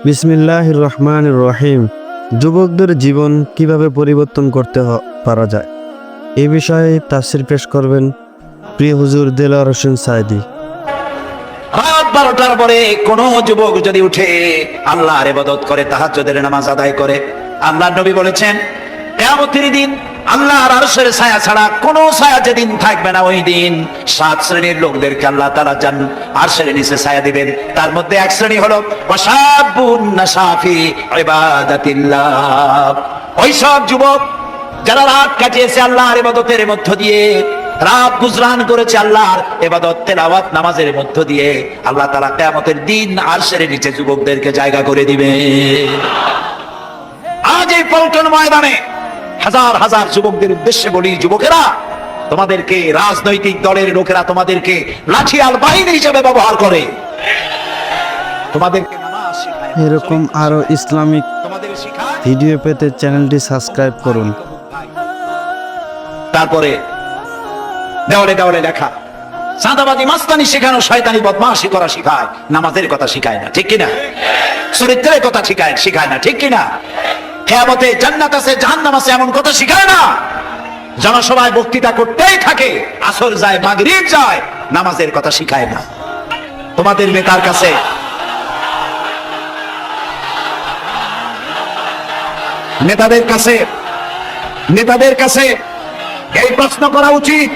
বিসমিল্লাহির রহমানির রহিম। যুবকদের জীবন কিভাবে পরিবর্তন করতে পারা যায়, এ বিষয়ে তাফসীর পেশ করবেন প্রিয় হুজুর দেলোয়ার হোসেন সাঈদী। রাত 12টার পরে কোন যুবক যদি উঠে আল্লাহর ইবাদত করে, তাহাজ্জুদের নামাজ আদায় করে, আল্লাহর নবী বলেছেন কিয়ামতের দিন আল্লাহর আরশের ছায়া ছাড়া কোনো ছায়া যেদিন থাকবে না, ওই দিন 7 শ্রেণীর লোকদেরকে আল্লাহ তাআলা আরশের নিচে ছায়া দিবেন। তার মধ্যে এক শ্রেণী হলো ওয়াশাবুন নাশাফি ইবাদাতিল্লাহ। ওই সব যুবক যারা রাত কাটিয়েছে আল্লাহর ইবাদতের মধ্য দিয়ে, রাত গুজরান করেছে আল্লাহর ইবাদত তেলাওয়াত নামাজের মধ্য দিয়ে, আল্লাহ তাআলা কিয়ামতের দিন আরশের নিচে যুবকদেরকে জায়গা করে দিবে। আজ এই পল্টন ময়দানে হাজার হাজার যুবকদের উদ্দেশ্যে বলি, যুবকেরা, তোমাদেরকে রাজনৈতিক দলের লোকেরা তোমাদেরকে লাঠিয়াল বাহিনী হিসেবে ব্যবহার করে, তোমাদেরকে নামাজ শেখায়, এরকম আরো ইসলামিক তোমাদের শেখায়। ভিডিও পেতে চ্যানেলটি সাবস্ক্রাইব করুন। তারপরে দেওয়ালে দেওয়ালে লেখা চাঁদাবাজি মাস্তানি শেখানো, শয়তানি বদমাশি করা শিখায়, নামাজের কথা শিখায় না, ঠিক কিনা? চরিত্রের কথা শিখায় না, ঠিক কিনা? কিয়ামতে জান্নাত আছে জাহান্নাম আছে এমন কথা শিখায় না। জনসভায় বক্তৃতা করতেই থাকে, আসর যায় মাগরিব যায়, নামাজের কথা শিখায় না। তোমাদের নেতার কাছে নেতাদের কাছে এই প্রশ্ন করা উচিত,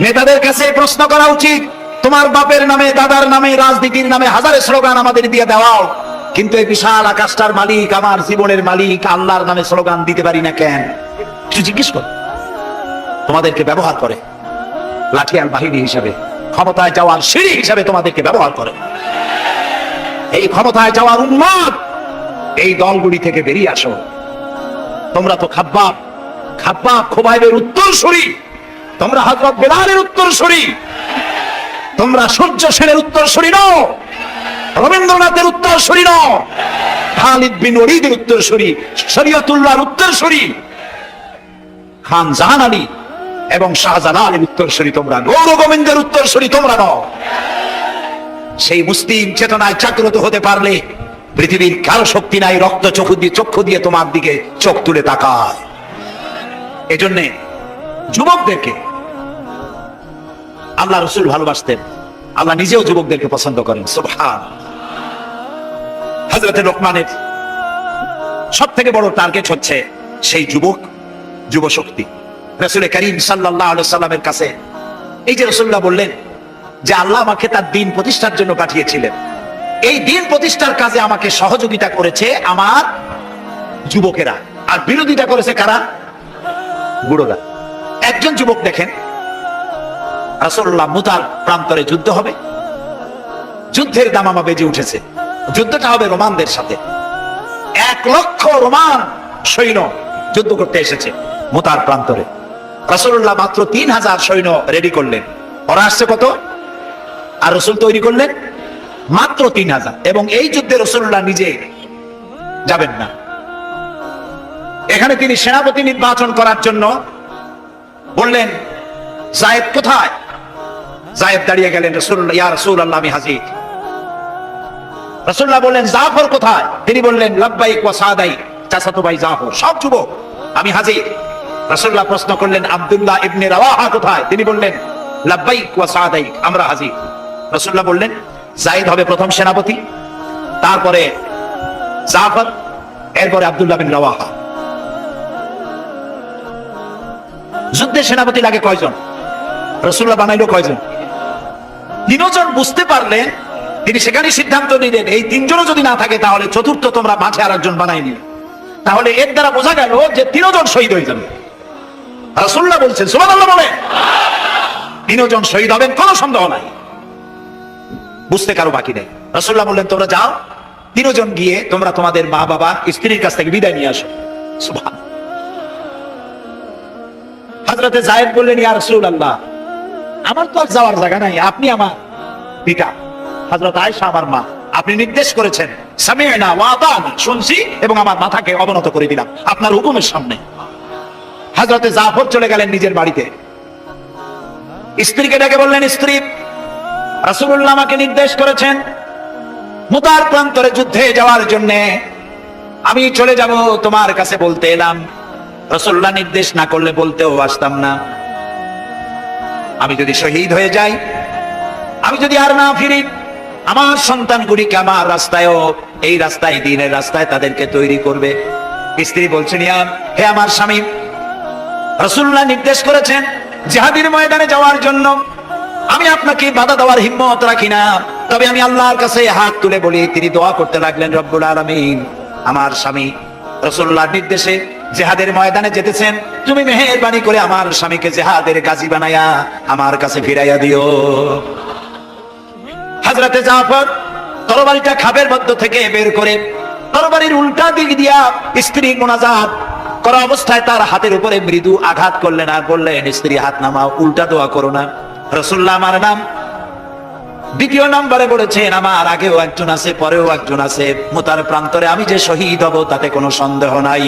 নেতাদের কাছে প্রশ্ন করা উচিত, তোমার বাপের নামে দাদার নামে রাজনীতির নামে হাজারে স্লোগান আমাদের দিয়ে দেওয়াও, কিন্তু এই বিশাল আকাশটার মালিক, আমার জীবনের মালিক আল্লাহর নামে স্লোগান দিতে পারি না কেন? একটু জিজ্ঞেস কর। তোমাদেরকে ব্যবহার করে লাঠিয়াল বাহিনী হিসাবে, ক্ষমতায় যাওয়ার সিঁড়ি হিসাবে তোমাদেরকে ব্যবহার করে। এই ক্ষমতায় যাওয়ার উন্মাদ এই দলগুলি থেকে বেরিয়ে আসো। তোমরা তো খাব্বাব খোবাইবের উত্তরসূরি, তোমরা হযরত বেলালের উত্তরসূরি, তোমরা সূর্য সেনের উত্তরসূরি নও, রবীন্দ্রনাথের উত্তরসূরি নও, খালিদ বিন ওয়ালিদের উত্তরসূরি, শরীয়তুল্লাহর উত্তরসূরি, খান জাহান আলী এবং শাহজালালের উত্তরসূরি তোমরা, গৌর গোবিন্দের উত্তরসূরি তোমরা নও। সেই মুসলিম চেতনায় জাগ্রত হতে পারলে পৃথিবীর কারো শক্তি নাই রক্ত চক্ষু দিয়ে তোমার দিকে চোখ তুলে তাকায়। এজন্য যুবকদেরকে আল্লাহ রাসূল ভালোবাসতেন, আল্লাহ নিজেও যুবকদেরকে পছন্দ করেন। সুবহান। হযরত লোকমানের সবথেকে বড় টার্গেট হচ্ছে সেই যুব শক্তি। রাসূল করিম সাল্লাল্লাহু আলাইহি সাল্লামের কাছে এই যে রাসূলুল্লাহ বললেন যে আল্লাহ আমাকে তার দ্বীন প্রতিষ্ঠার জন্য পাঠিয়েছিলেন, এই দ্বীন প্রতিষ্ঠার কাজে আমাকে সহযোগিতা করেছে আমার যুবকেরা, আর বিরোধিতা করেছে কারা? বুড়োরা। একজন যুবক দেখেন, রাসূলুল্লাহ মুতার প্রান্তরে যুদ্ধ হবে, যুদ্ধের দামামা বেজে উঠেছে, যুদ্ধটা হবে রোমানদের সাথে। 1 লক্ষ রোমান সৈন্য যুদ্ধ করতে এসেছে মুতার প্রান্তরে। রাসূলুল্লাহ মাত্র 3000 সৈন্য রেডি করলেন। ওরা আসছে কত? আর রাসূল তৈরি করলেন মাত্র 3000। এবং এই যুদ্ধে রাসূলুল্লাহ নিজে যাবেন না, এখানে তিনি সেনাপতি নির্বাচন করার জন্য বললেন যায়েদ কোথায়? যায়েদ দাঁড়িয়ে গেলেন, রাসূলুল্লাহ, ইয়া রাসূলুল্লাহ আমি হাজির। রাসূলুল্লাহ বললেন জাফর কোথায়? তিনি বললেন লাব্বাইক ওয়া সাদাইক, চাচাতো ভাই জাফর। সব যুবক, আমি হাজির। রাসূলুল্লাহ প্রশ্ন করলেন আব্দুল্লাহ ইবনে রাওয়াহা কোথায়? তিনি বললেন লাব্বাইক ওয়া সাদাইক, আমরা হাজির। রাসূলুল্লাহ বললেন যায়েদ হবে প্রথম সেনাপতি, তারপরে জাফর, এরপরে আব্দুল্লাহ বিন রাওয়াহা। যুদ্ধের সেনাপতি লাগে কয়জন? রাসূলুল্লাহ বানাইলো কয়জন? 3 জন। বুঝতে পারলেন, তিনি সেখানে সিদ্ধান্ত নিলেন এই 3 জনও যদি না থাকে তাহলে চতুর্থ তোমরা মাঠে আরেকজন বানাই নিলে। তাহলে এর দ্বারা বোঝা গেল যে 3 জন শহীদ হয়ে যাবে। রাসূলুল্লাহ বলছেন সুবহানাল্লাহ বলেন, 3 জন শহীদ হবেন, কোনো সন্দেহ নাই, বুঝতে কারো বাকি নেই। রাসূলুল্লাহ বললেন তোমরা যাও, 3 জন গিয়ে তোমরা তোমাদের মা বাবা স্ত্রীর কাছ থেকে বিদায় নিয়ে আসো। সুবহান। হযরতে যায়েদ বললেন ইয়া রাসূলুল্লাহ আমার তো আর যাওয়ার জায়গা নাই, আপনি আমার পিতা, হযরত আয়েশা আমার মা, আপনি নির্দেশ করেছেন সামি'না ওয়া আতা'না, শুনছি এবং আমার মাথাকে অবনত করে দিলাম আপনার হুকুমের সামনে। হযরতে জাফর চলে গেলেন নিজের বাড়িতে, স্ত্রীকে ডেকে বললেন স্ত্রী রাসূলুল্লাহ আমাকে নির্দেশ করেছেন মুতার প্রান্তরে যুদ্ধে যাওয়ার জন্য আমি চলে যাব তোমার কাছে বলতে এলাম, রাসূলুল্লাহ নির্দেশ না করলে বলতেও আসতাম না। আমি যদি শহীদ হয়ে যাই, আমি যদি আর না ফিরি, আমার সন্তানগুলিকে আমার রাস্তায়ও, এই রাস্তায়, দ্বীনের রাস্তায় তাদেরকে তৈরি করবে। স্ত্রী বলছেন, ইয়া হে আমার স্বামী, রাসূলুল্লাহ নির্দেশ করেছেন জিহাদের ময়দানে যাওয়ার জন্য, আমি আপনাকে বাধা দেওয়ার হিম্মত রাখি না, তবে আমি আল্লাহর কাছে হাত তুলে বলি। তিনি দোয়া করতে লাগলেন, রব্বুল আলামিন, আমার স্বামী রাসূলুল্লাহর নির্দেশে জিহাদের ময়দানে যেতেছেন, তুমি মেহেরবানি করে আমার স্বামীকে জিহাদের গাজী বানায়া আমার কাছে ফিরাইয়া দিও। হযরতে জাফর তরবারিটা খাবের মধ্য থেকে বের করে তরবারির উল্টা দিক দিয়া স্ত্রী মুনাজাত করা অবস্থায় তার হাতের উপরে মৃদু আঘাত করলেন আর বললেন, স্ত্রী হাত নামাও, উল্টা দোয়া করো না। রাসূলুল্লাহ আমার নাম দ্বিতীয় নম্বরে বলেছেন, আমার আগেও একজন আছে, পরেও একজন আছে, মুতার প্রান্তরে আমি যে শহীদ হব তাতে কোনো সন্দেহ নাই।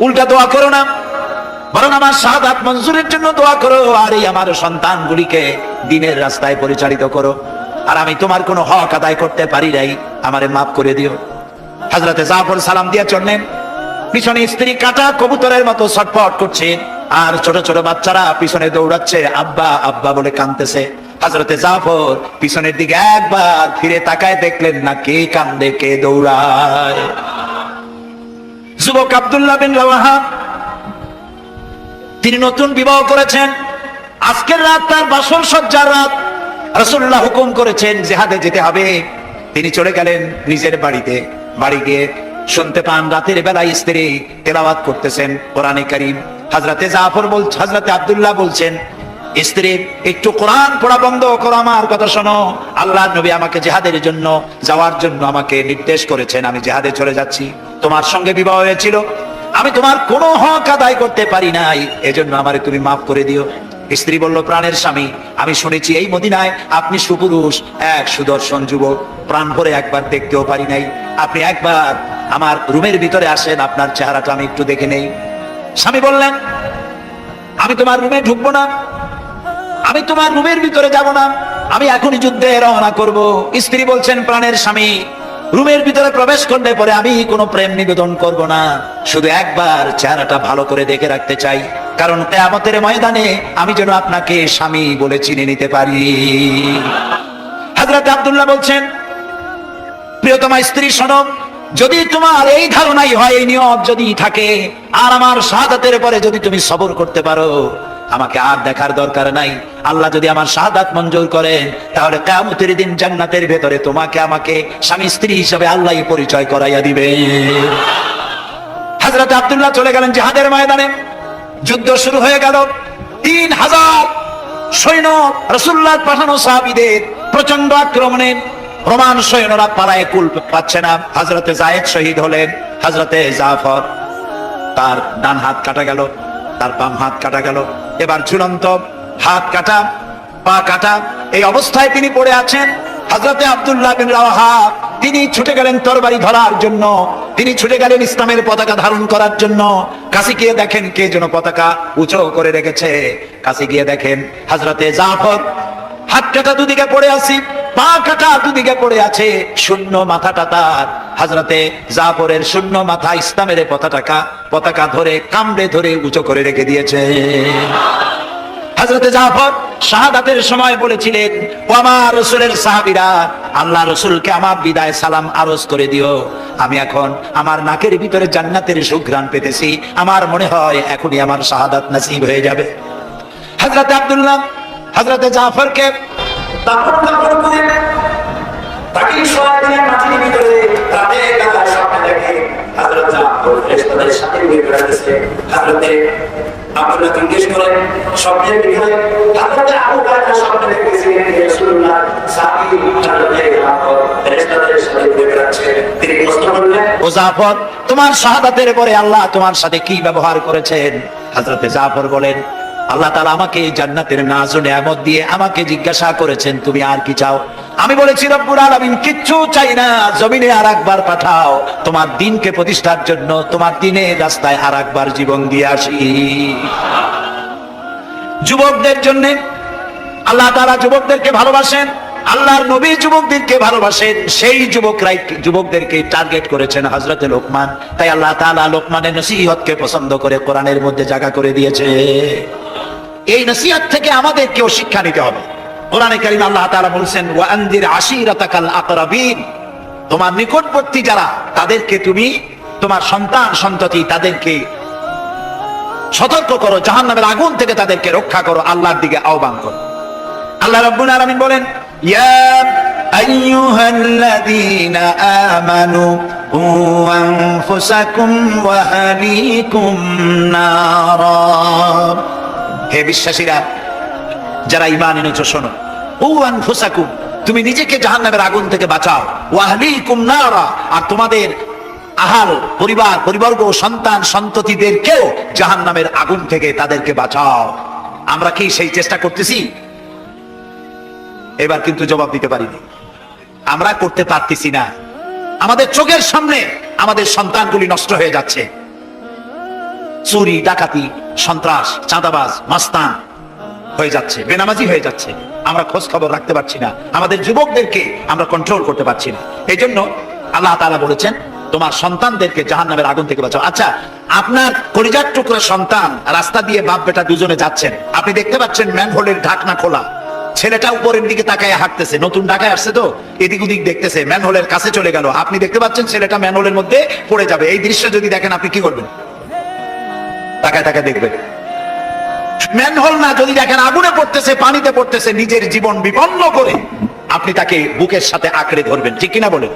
উল্টা দোয়া করো না, বরং আমার শাহাদাত মঞ্জুরের জন্য দোয়া করো, আর এই আমার সন্তানগুলিকে দ্বীনের রাস্তায় পরিচালিত করো। আর আমি তোমার কোনো হক আদায় করতে পারি নাই, আমারে মাফ করে দিও। হযরতে জাফর সালাম দিয়া চললেন, পিছনে স্ত্রী কাটা কবুতরের মতো ছটফট করছে, আর ছোট ছোট বাচ্চারা পিছনে দৌড়াচ্ছে, আব্বা আব্বা বলে কাঁদতেছে। হযরতে জাফর পিছনের দিকে একবার ফিরে তাকায়, দেখলেন না কে কান্দে কে দৌড়ায়। যুবক আব্দুল্লাহ বিন রাওয়াহা, তিনি নতুন বিবাহ করেছেন, আজকের রাত তার বাসর সজ্জার রাত। রাসূলুল্লাহ হুকুম করেছেন জিহাদে যেতে হবে। তিনি চলে গেলেন নিজের বাড়িতে। বাড়ি গিয়ে শুনতে পান রাতের বেলায় স্ত্রী তেলাওয়াত করতেছেন কোরআনে কারীম। হযরতে জাফর হযরতে আব্দুল্লাহ বলছেন, স্ত্রী একটু কোরআন পড়া বন্ধ করো, আমার কথা শোনো। আল্লাহর নবী আমাকে জিহাদের জন্য যাওয়ার জন্য আমাকে নির্দেশ করেছেন, আমি জিহাদে চলে যাচ্ছি। তোমার সঙ্গে বিবাহ হয়েছিল, আমি তোমার কোনো হক আদায় করতে পারি নাই, এজন্য আমারে তুমি মাফ করে দিও। স্ত্রী বলল, প্রাণের স্বামী, আমি শুনেছি এই মদিনায় আপনি সুপুরুষ, এক সুদর্শন যুবক, প্রাণ ভরে একবার দেখতেও পারি নাই, আপনি একবার আমার রুমের ভিতরে আসেন, আপনার চেহারাটা আমি একটু দেখে নেই। স্বামী বললেন, আমি তোমার রুমে ঢুকবো না, আমি তোমার রুমের ভিতরে যাব না, আমি এখনই যুদ্ধে রওনা করব। স্ত্রী বলছেন, প্রাণের স্বামী, রুমের ভিতরে প্রবেশ করলে পরে আমি কোনো প্রেম নিবেদন করব না, শুধু একবার চেহারাটা ভালো করে দেখে রাখতে চাই, কারণ কিয়ামতের ময়দানে আমি যেন আপনাকে স্বামী বলে চিনে নিতে পারি। হযরত আব্দুল্লাহ বলছেন, প্রিয়তমা স্ত্রী শোনো, যদি তোমার এই ধারণাই হয়, এই নিয়ত যদি থাকে, আর আমার শাহাদাতের পরে যদি তুমি সবর করতে পারো, আমাকে আর দেখার দরকার নাই। আল্লাহ যদি আমার শাহাদাত মঞ্জুর করেন, তাহলে কিয়ামতের দিন জান্নাতের ভেতরে তোমাকে আমাকে স্বামী স্ত্রী হিসেবে আল্লাহই পরিচয় করাইয়া দিবে। হযরত আব্দুল্লাহ চলে গেলেন জিহাদের ময়দানে। যুদ্ধ শুরু হয়ে গেল। 3000 সৈন্য, রাসূলুল্লাহর পাঠানো সাহাবীদের প্রচন্ড আক্রমণে রোমান সৈন্যরা পালায়ে কুল পাচ্ছে না। হযরতে যায়েদ শহীদ হলেন। হযরতে জাফর, তার ডান হাত কাটা গেল, তার বাম হাত কাটা গেল, এবার ঝুলন্ত, হাত কাটা, পা কাটা, এই অবস্থায় তিনি পড়ে আছেন। হযরতে আব্দুল্লাহ বিন রাওয়াহা, তিনি ছুটে গেলেন তরবারি ধরার জন্য, তিনি ছুটে গেলেন ইসলামের পতাকা ধারণ করার জন্য। কাছে গিয়ে দেখেন কে যেন পতাকা উঁচু করে রেখেছে। কাছে গিয়ে দেখেন হযরতে জাফর, হাত কাটা দুদিকে পড়ে আছে, পা কাটা দুদিকে পড়ে আছে, শূন্য মাথাটা তার। হযরতে জাফরের শূন্য মাথা ইসলামের পতাকা ধরে কামড়ে ধরে উঁচু করে রেখে দিয়েছে। হযরতে জাফর শাহাদাতের সময় বলেছিলেন, ও আমার রাসূলের সাহাবীরা, আল্লাহ রাসূলকে আমার বিদায় সালাম আরজ করে দিও। আমি এখন আমার নাকের ভিতরে জান্নাতের সুঘ্রাণ পেতেছি, আমার মনে হয় এখনই আমার শাহাদাত নসিব হয়ে যাবে। হযরতে আব্দুল্লাহ হযরতে জাফরকে দাফন করে তাকে শোয়া দিলেন মাটির ভিতরে। রাতে বেলা স্বপ্ন দেখে হযরত জাফর ফেরেশতাদের সাথে ঘুরে বেড়াচ্ছে। হযরতে আব্দুল্লাহ জিজ্ঞেস করেন, স্বপ্নের ভিতরে হযরতে আবু বকর স্বপ্ন দেখেছিলেন রাসূলুল্লাহ সাহাবী হযরতে জাফর ফেরেশতাদের সাথে ঘুরে বেড়াচ্ছে। তিনি প্রশ্ন করলেন, ও জাফর, তোমার শাহাদাতের পরে আল্লাহ তোমার সাথে কি ব্যবহার করেছেন? হযরতে জাফর বলেন, আল্লাহ তাআলা আমাকে জান্নাতের নাজ ও নিয়ামত দিয়ে আমাকে জিজ্ঞাসা করেছেন, তুমি আর কি চাও? আমি বলেছি, রব্বুল আলামিন, কিচ্ছু চাই না, জমিনে আরেকবার পাঠাও, তোমার দ্বীনকে প্রতিষ্ঠার জন্য, তোমার দ্বীনের রাস্তায় আরেকবার জীবন দিয়ে আসি। যুবকদের জন্য আল্লাহ তাআলা যুবকদেরকে ভালোবাসেন। আল্লাহর নবী যুবকদেরকে ভালোবাসেন, সেই যুবকদেরকে টার্গেট করেছেন হযরতে লোকমান। তাই আল্লাহ তাআলা লোকমানের নসিহতকে পছন্দ করে কোরআনের মধ্যে জায়গা করে দিয়েছে। এই নসিহত থেকে আমাদেরকেও শিক্ষা নিতে হবে। কোরআনে কারীমে আল্লাহ তাআলা বলেছেন, ওয়া আনজির আশীরাতাকাল আকরাবিন, তোমার নিকটবর্তী যারা তাদেরকে তুমি, তোমার সন্তান সন্ততি তাদেরকে সতর্ক করো, জাহান্নামের আগুন থেকে তাদেরকে রক্ষা করো, আল্লাহর দিকে আহ্বান করো। আল্লাহ রাব্বুল আলামিন বলেন, ইয়া আইয়ুহাল্লাযীনা আমানু কু আনফুসাকুম ওয়া আহলিকুম নারা, হে বিশ্বাসীরা যারা ঈমান এনেছো শোনো, কু আনফুসাকুম, তুমি নিজেকে জাহান্নামের আগুন থেকে বাঁচাও, ওয়া আহলিকুম নারা, আর তোমাদের আহাল পরিবর্গ সন্তান সন্ততিদেরকেও জাহান্নামের আগুন থেকে তাদেরকে বাঁচাও। আমরা কি সেই চেষ্টা করতেছি? এবার কিন্তু জবাব দিতে পারিনি, আমরা করতে পারতেছি না। আমাদের চোখের সামনে আমাদের সন্তানগুলি নষ্ট হয়ে যাচ্ছে, চুরি ডাকাতি সন্ত্রাস চাঁদাবাজ মাস্তান হয়ে যাচ্ছে, বেনামাজি হয়ে যাচ্ছে। আমরা খোঁজ খবর রাখতে পারছি না, আমাদের যুবকদেরকে আমরা কন্ট্রোল করতে পারছি না। এই জন্য আল্লাহ তাআলা বলেছেন, তোমার সন্তানদেরকে জাহান্নামের আগুন থেকে বাঁচাও। আচ্ছা, আপনার কলিজার টুকরা সন্তান রাস্তা দিয়ে বাপ বেটা দুজনে যাচ্ছেন, আপনি দেখতে পাচ্ছেন ম্যানহোলের ঢাকনা খোলা, ছেলেটা উপরের দিকে তাকায় হাঁটতেছে, নতুন ঢাকায় আসছে তো এদিক ওদিক দেখতেছে, ম্যানহোলের কাছে চলে গেল, আপনি দেখতে পাচ্ছেন ছেলেটা ম্যানহোলের মধ্যে পড়ে যাবে। এই দৃশ্য যদি দেখেন আপনি কি করবেন? তাকায় তাকায় দেখবেন। ম্যানহোল না, যদি দেখেন আগুনে পড়তেছে, পানিতে পড়তেছে, নিজের জীবন বিপন্ন করে আপনি তাকে বুকের সাথে আঁকড়ে ধরবেন, ঠিক কিনা বলেন?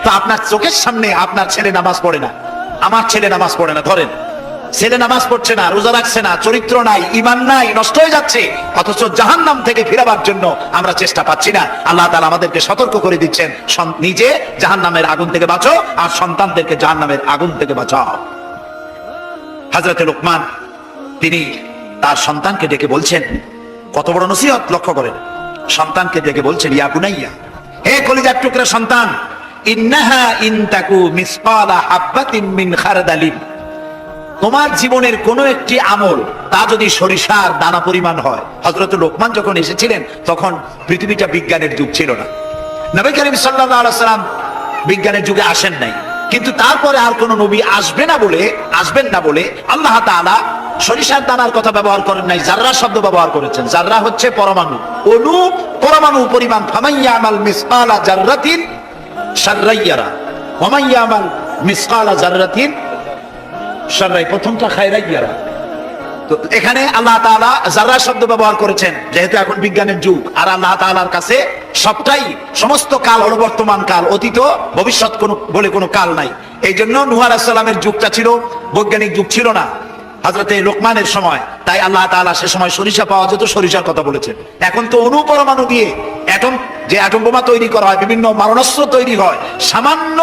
তো আপনার চোখের সামনে আপনার ছেলে নামাজ পড়ে না, আমার ছেলে নামাজ পড়ে না, ধরেন ছেলে নামাজ পড়ছে না, রোজা রাখছে না, চরিত্র নাই, ঈমান নাই, নষ্ট হয়ে যাচ্ছে, অথচ জাহান্নাম থেকে ফিরাবার জন্য আমরা চেষ্টা পাচ্ছি না। আল্লাহ তাআলা আমাদেরকে সতর্ক করে দিচ্ছেন, নিজে জাহান্নামের আগুন থেকে বাঁচো আর সন্তানদেরকে জাহান্নামের আগুন থেকে বাঁচাও। হযরতে লোকমান তিনি তার সন্তানকে ডেকে বলছেন, কত বড় নসিহত লক্ষ্য করেন, সন্তানকে ডেকে বলছেন, ইয়া বুনাইয়া, হে কলিজার টুকরা সন্তান, ইন্নাহা ইন তাকু মিসকালা হাববাতিন মিন খারদালিন, তোমার জীবনের কোন একটি আমল তা যদি সরিষার দানা পরিমাণ হয়। হযরত লোকমান যখন এসেছিলেন তখন পৃথিবীটা বিজ্ঞানের যুগ ছিল না, নবী করিম সাল্লাল্লাহু আলাইহি সাল্লাম বিজ্ঞানের যুগে আসেন নাই, কিন্তু তারপরে আর কোন নবী আসবেন না বলে আল্লাহ তাআলা সরিষার দানার কথা ব্যবহার করেন নাই, জাররা শব্দ ব্যবহার করেছেন। জাররা হচ্ছে পরমাণু, অণু, পরমাণু পরিমাণ। ফামাইয়ামাল মিসকালা জাররাতিন শাররাইয়ারা ওয়া মাইয়ামাল মিসকালা জাররাতিন শাররাই, প্রথমটা খায়রাইয়ারা। তো এখানে আল্লাহ তাআলা জাররা শব্দ ব্যবহার করেছেন, যেহেতু এখন বিজ্ঞানের যুগ, আর আল্লাহ তাআলার কাছে সবটাই, সমস্ত কাল হলো বর্তমান কাল, অতীত ভবিষ্যৎ বলে কোনো কাল নাই। এই জন্য নূহ আলাইহিস সালামের যুগটা ছিল বৈজ্ঞানিক যুগ, ছিল না হযরতে লোকমানের সময়। তাই আল্লাহ তাআলা সে সময় সরিষা পাওয়া যেত, সরিষার কথা বলেছেন। এখন তো অণু পরমাণু দিয়ে অ্যাটম বোমা তৈরি করা হয়, বিভিন্ন মারণাস্ত্র তৈরি হয়, সামান্য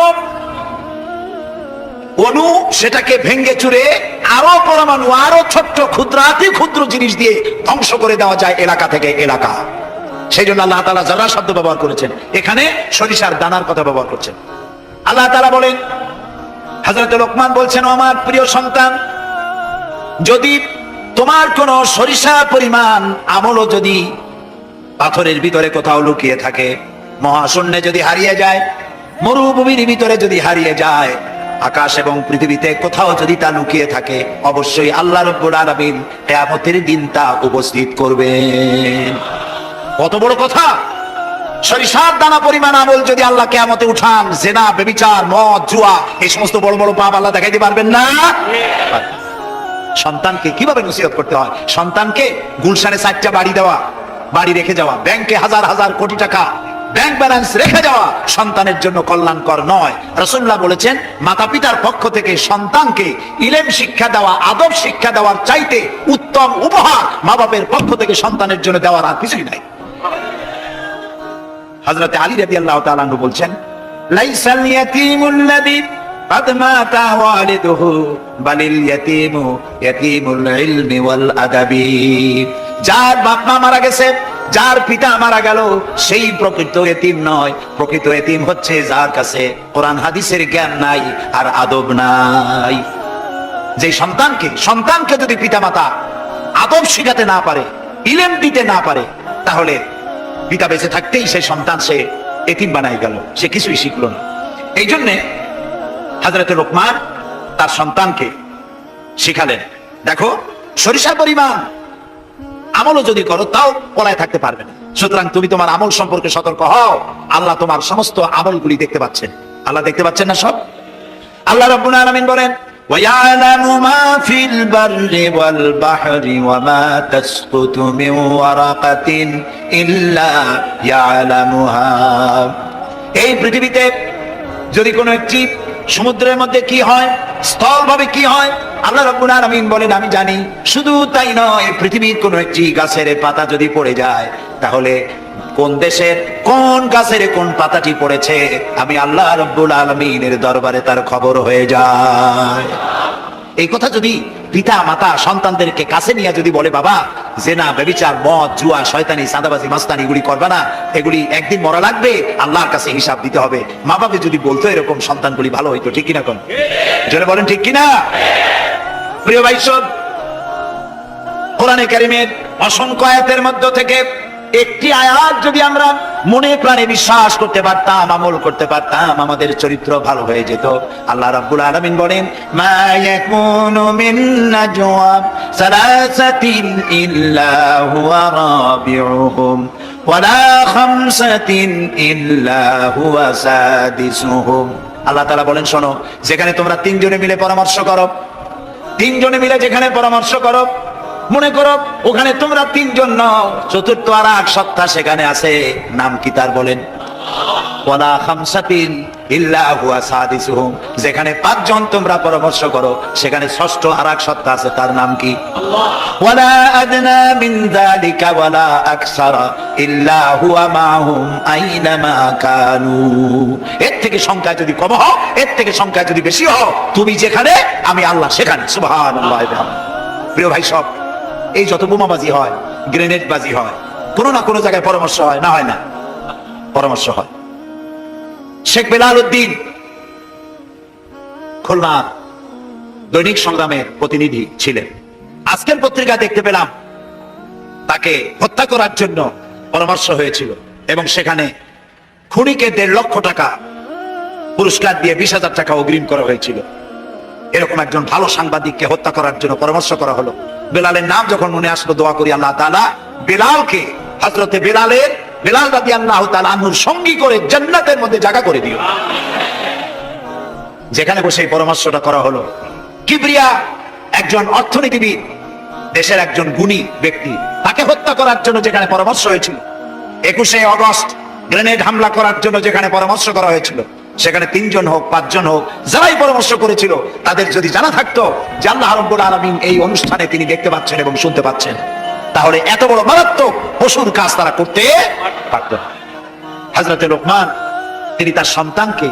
অণু সেটাকে ভেঙ্গে চুরে আরো পরমাণু, আরো ছোট্ট ক্ষুদ্রাতি ক্ষুদ্র জিনিস দিয়ে ধ্বংস করে দেওয়া যায় এলাকা থেকে এলাকা। সেই জন্য আল্লাহ তাআলা জাররা শব্দ ব্যবহার করেছেন, এখানে সরিষার দানার কথা ব্যবহার করছেন। আল্লাহ তাআলা বলেন, হযরত লোকমান বলছেন, ও আমার প্রিয় সন্তান, যদি তোমার কোন সরিষা পরিমাণ আমলও যদি পাথরের ভিতরে কোথাও লুকিয়ে থাকে, মহাশূন্যে যদি হারিয়ে যায়, মরুভূমির ভিতরে যদি হারিয়ে যায়, আকাশ এবং পৃথিবীতে কোথাও যদি তা লুকিয়ে থাকে, অবশ্যই আল্লাহ রাব্বুল আলামিন কিয়ামতের দিন তা উপস্থিত করবেন। কত বড় কথা! সরিষার দানা পরিমাণ আমল যদি আল্লাহ কিয়ামতে উঠান, জিনা, ব্যভিচার, মদ, জুয়া, এই সমস্ত বড় বড় পাপ আল্লাহ দেখাইতে পারবেন না। সন্তানকে কিভাবে নসিহত করতে হয়? সন্তানকে গুলশানে 4টা বাড়ি দেওয়া, বাড়ি রেখে যাওয়া, ব্যাংকে হাজার হাজার কোটি টাকা ব্যাংক ব্যালেন্স রেখে যাওয়া সন্তানের জন্য কল্যাণকর নয়। রাসূলুল্লাহ বলেছেন, মাতা পিতার পক্ষ থেকে সন্তানকে ইলম শিক্ষা দেওয়া, আদব শিক্ষা দেওয়ার চাইতে উত্তম উপহার মা বাপের পক্ষ থেকে সন্তানের জন্য দেওয়ার আর কিছুই নাই। হযরত আলী রাদিয়াল্লাহু তাআলা আনহু বলছেন, লাইসাল ইয়াতীমুল্লাযী قد مات والده بل اليتيم يتيم العلم والادب, যার বাপ মা মারা গেছে, যার পিতা মারা গেল, সেই প্রকৃত এতিম নয়। প্রকৃত এতিম হচ্ছে যার কাছে কোরআন হাদিসের জ্ঞান নাই আর আদব নাই। যে সন্তানকে যদি পিতামাতা আদব শিখাতে না পারে, ইলম দিতে না পারে, তাহলে পিতা বেঁচে থাকতেই সেই সন্তান সে এতিম বানাই গেল, সে কিছুই শিখলো না। এই জন্যে হযরত লোকমান তার সন্তানকে শিখালেন, দেখো সরিষার পরিমাণ আমলও যদি করো তাও পলায় থাকতে পারবে না, সুতরাং তুমি তোমার আমল সম্পর্কে সতর্ক হও। আল্লাহ তোমার সমস্ত আমলগুলি দেখতে পাচ্ছেন। আল্লাহ দেখতে পাচ্ছেন না সব? আল্লাহ রাব্বুল আলামিন বলেন, وَيَعْلَمُ مَا فِي الْبَرِّ وَالْبَحْرِ وَمَا تَسْقُطُ مِنْ وَرَقَةٍ إِلَّا يَعْلَمُهَا। এই পৃথিবীতে যদি কোনো একটি সমুদ্রের মধ্যে কি হয়, স্থলভাবে কি হয়, আল্লাহ রাব্বুল আলামিন বলেন আমি জানি। শুধু তাই নয়, পৃথিবীর কোনো একটি গাছের পাতা যদি পড়ে যায়, তাহলে কোন দেশের কোন গাছের কোন পাতাটি পড়েছে আমি আল্লাহ রাব্বুল আলামিনের দরবারে তার খবর হয়ে যায়। এই কথা যদি পিতা মাতা সন্তানদেরকে কাছে নিয়ে যদি বলে, বাবা জেনা ব্যভিচার মদ জুয়া শয়তানি চাঁদাবাজি মাস্তানি এগুলি করবা না, এগুলি একদিন মরা লাগবে, আল্লাহর কাছে হিসাব দিতে হবে। মা বাবা যদি বলতো এরকম, সন্তানগুলি ভালো হইতো। ঠিক কিনা কোন জোরে বলেন ঠিক কিনা? প্রিয় ভাই সব, কোরআনে কারীমের অসংখ্য আয়াতের মধ্য থেকে একটি আয়াত যদি আমরা মনে প্রাণে বিশ্বাস করতে পারতাম, আমল করতে পারতাম, আমাদের চরিত্র ভালো হয়ে যেত। আল্লাহ রাব্বুল আলামিন বলেন, মা ইয়াকুনু মিন নাজওয়া সালাসাতিন ইল্লা হুয়া রাবিউহুম ওয়ালা খামসাতিন ইল্লা হুয়া সাদিসুহুম। আল্লাহ তাআলা বলেন, শোনো, যেখানে তোমরা তিনজনে মিলে পরামর্শ করো, তিনজনে মিলে যেখানে পরামর্শ করো, মনে করো ওখানে তোমরা তিনজন নও, চতুর্থ আর এক সত্তা সেখানে আছে, নাম কি তার বলেন? ওয়ালা খামসাতিন ইল্লা হুয়া সাদিসুহুম। যেখানে পাঁচজন তোমরা পরামর্শ করো, সেখানে ষষ্ঠ আর এক সত্তা আছে, তার নাম কি? আল্লাহ। ওয়ালা আদনা মিন যালিকা ওয়ালা আকসারা ইল্লা হুয়া মাহুম আইনামা কানু। এর থেকে সংখ্যা যদি কম হয়, এর থেকে সংখ্যা যদি বেশি হয়, তুমি যেখানে আমি আল্লাহ সেখানে। সুবহানাল্লাহ। প্রিয় ভাই সব, এই যত বোমাবাজি হয়, গ্রেনেড বাজি হয়, কোনো না কোনো জায়গায় পরামর্শ হয় না, হয় না? পরামর্শ হয়। শেখ বেলাল উদ্দিন খুলনা দৈনিক সংগ্রামের প্রতিনিধি ছিলেন। আজকের পত্রিকা দেখতে পেলাম তাকে হত্যা করার জন্য পরামর্শ হয়েছিল এবং সেখানে খুনিকে 1.5 লক্ষ টাকা পুরস্কার দিয়ে 20,000 টাকা অগ্রিম করা হয়েছিল। এরকম একজন ভালো সাংবাদিককে হত্যা করার জন্য পরামর্শ করা হলো। বেলালের নাম যখন মনে আসলো, দোয়া করি আল্লাহ তাআলা বেলালকে, হযরতে বেলাল রাদিয়াল্লাহু তাআলা আনহুর সঙ্গী করে জান্নাতের মধ্যে জায়গা করে দিও। যেখানে বসে এই পরামর্শটা করা হলো, কিবরিয়া একজন অর্থনীতিবিদ, দেশের একজন গুণী ব্যক্তি, তাকে হত্যা করার জন্য যেখানে পরামর্শ হয়েছিল, 21শে আগস্ট গ্রেনেড হামলা করার জন্য যেখানে পরামর্শ করা হয়েছিল, সেখানে 3 জন হোক 5 জন হোক, যারাই পরামর্শ করেছিল, তাদের যদি জানা থাকতো যে আল্লাহ রাব্বুল আলামিন এই অনুষ্ঠানে তিনি দেখতে পাচ্ছেন এবং শুনতে পাচ্ছেন, তাহলে এত বড় মারাত্মক পশুর কাজ তারা করতে পারত না। হযরতে লোকমান তিনি তার সন্তানকে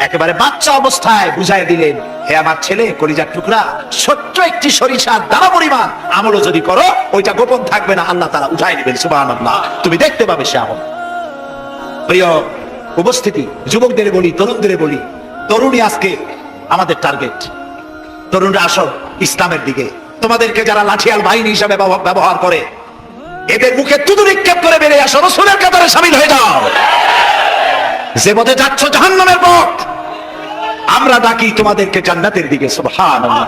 একেবারে বাচ্চা অবস্থায় বুঝাই দিলেন, হে আমার ছেলে, কলিজার টুকরা, ছোট্ট একটি সরিষার দানা পরিমাণ আমলও যদি করো, ওইটা গোপন থাকবে না, আল্লাহ তাআলা উঠাই নেবেন। সুবহানাল্লাহ। তুমি দেখতে পাবে সে আমল। প্রিয় উপস্থিতি, যুবকদের বলি, তরুণদের বলি, তরুণী আজকে আমাদের টার্গেট। তরুণরা আসো ইসলামের দিকে। তোমাদেরকে যারা লাঠিয়াল বাহিনী হিসাবে ব্যবহার করে, এদের মুখে তুতু নিক্ষেপ করে বেরিয়ে আসো, রাসূলের কাতারে শামিল হয়ে যাও। যে পথে যাচ্ছ জাহান্নামের পথ, আমরা ডাকি তোমাদেরকে জান্নাতের দিকে। সুবহানাল্লাহ।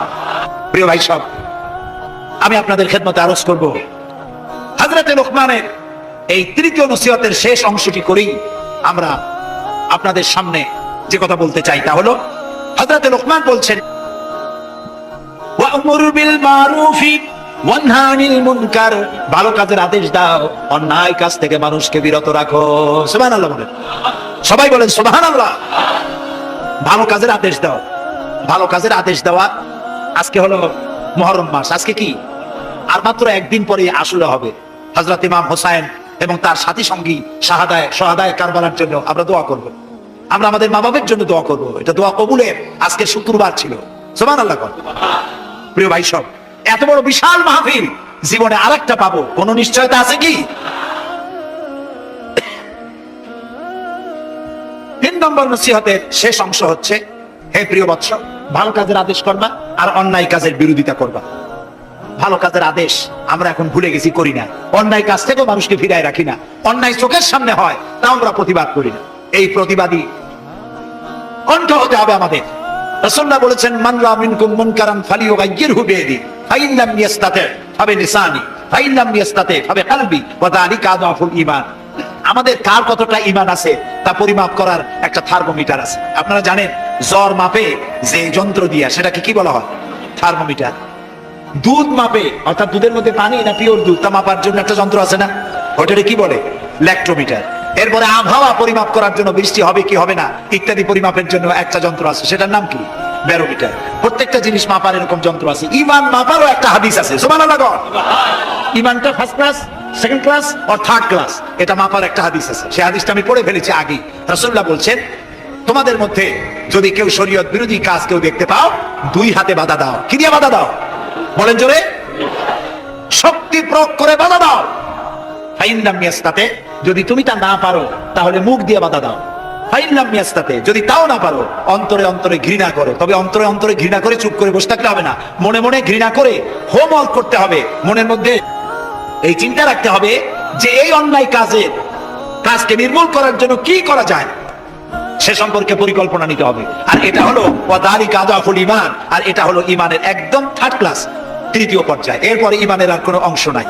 প্রিয় ভাই সব, আমি আপনাদের খেদমতে আরজ করব, হযরতে লোকমানের এই তৃতীয় নসিহতের শেষ অংশটি করেই আমরা আপনাদের সামনে যে কথা বলতে চাই তা হলো, হযরতে লোকমান বলছেন, ওয়া'মুর বিল মারুফি ওয়ানহা আনিল মুনকার, ভালো কাজের আদেশ দাও, অন্যায় কাজ থেকে মানুষকে বিরত রাখো। সুবহানাল্লাহ বলেন, সবাই বলেন সুবহানাল্লাহ। ভালো কাজের আদেশ দাও। ভালো কাজের আদেশ দেওয়া। আজকে হলো মুহররম মাস, আজকে কি আর মাত্র একদিন পরে আশুরা হবে। হযরত ইমাম হোসেন এবং তার সাথী সঙ্গী শাহাদায়ে কারবালার জন্য আমরা দোয়া করব। আমরা আমাদের মা বাবার জন্য দোয়া করব। এটা দোয়া কবুলের আজকে শুক্রবার ছিল। সুবহানাল্লাহ। প্রিয় ভাই সব, এত বড় বিশাল মাহফিল জীবনে আরেকটা পাবো কোন নিশ্চয়তা আছে কি? 3 নম্বর নসিহতের শেষ অংশ হচ্ছে, হে প্রিয় বৎস, ভালো কাজের আদেশ করবা আর অন্যায় কাজের বিরোধিতা করবা। ভালো কাজের আদেশ আমরা এখন ভুলে গেছি, করি না। অন্যায় কাজ থেকেও মানুষকে ফিরায় রাখি না। অন্যায় চোখের সামনে হয় তা আমরা প্রতিবাদ করি না। এই প্রতিবাদী কণ্ঠ হতে হবে আমাদের। রাসূলুল্লাহ বলেছেন, মান রা মিনকুম মুনকারান ফালিয়ুগাইয়িরহু বিয়াদি ফাইন লাম ইয়াস্তাতি ফাবিলিসানি ফাইন লাম ইয়াস্তাতি ফাবিকলবি ওয়া যালিকা আযফুল ঈমান। আমাদের কার কতটা ঈমান আছে তা পরিমাপ করার একটা থার্মোমিটার আছে। আপনারা জানেন জ্বর মাপে যে যন্ত্র দিয়া, সেটাকে কি বলা হয়? থার্মোমিটার। দুধ মাপে, অর্থাৎ দুধের মধ্যে পানি না পিওর দুধ, তা মাপার জন্য একটা যন্ত্র আছে না, ওটাকে কি বলে? ল্যাক্টোমিটার। এরপরে আবহাওয়া পরিমাপ করার জন্য, বৃষ্টি হবে কি হবে না ইত্যাদি পরিমাপের জন্য একটা যন্ত্র আছে, সেটার নাম কি? ব্যারোমিটার। প্রত্যেকটা জিনিস মাপার এরকম যন্ত্র আছে। ঈমান মাপারও একটা হাদিস আছে, সুবহানাল্লাহ। ঈমানটা ফার্স্ট ক্লাস, সেকেন্ড ক্লাস আর থার্ড ক্লাস, এটা মাপার একটা হাদিস আছে। সেই হাদিসটা আমি পড়ে ফেলেছি আগে। রাসূলুল্লাহ বলছেন, তোমাদের মধ্যে যদি কেউ শরীয়ত বিরোধী কাজ কেউ দেখতে পাও, দুই হাতে বাধা দাও। কি দিয়ে বাধা দাও? বলেন জোরে। শক্তি প্রয়োগ করে বাধা দাও। ফাইন লাম ইয়াস্তাতি, যদি তুমি তা না পারো তাহলে মুখ দিয়ে বাধা দাও। ফাইন লাম ইয়াস্তাতি, যদি তাও না পারো অন্তরে অন্তরে ঘৃণা করো। তবে অন্তরে অন্তরে ঘৃণা করে চুপ করে বসে থাকলে হবে না, মনে মনে ঘৃণা করে হোমওয়ার্ক করতে হবে। মনের মধ্যে এই চিন্তা রাখতে হবে যে এই অন্যায় কাজকে নির্মূল করার জন্য কি করা যায়, সে সম্পর্কে পরিকল্পনা নিতে হবে। আর এটা হলো ওয়া যালিকা আযফুল ঈমান, আর এটা হলো ঈমানের একদম থার্ড ক্লাস, তৃতীয় পর্যায়। এরপরে ঈমানের আর কোনো অংশ নাই।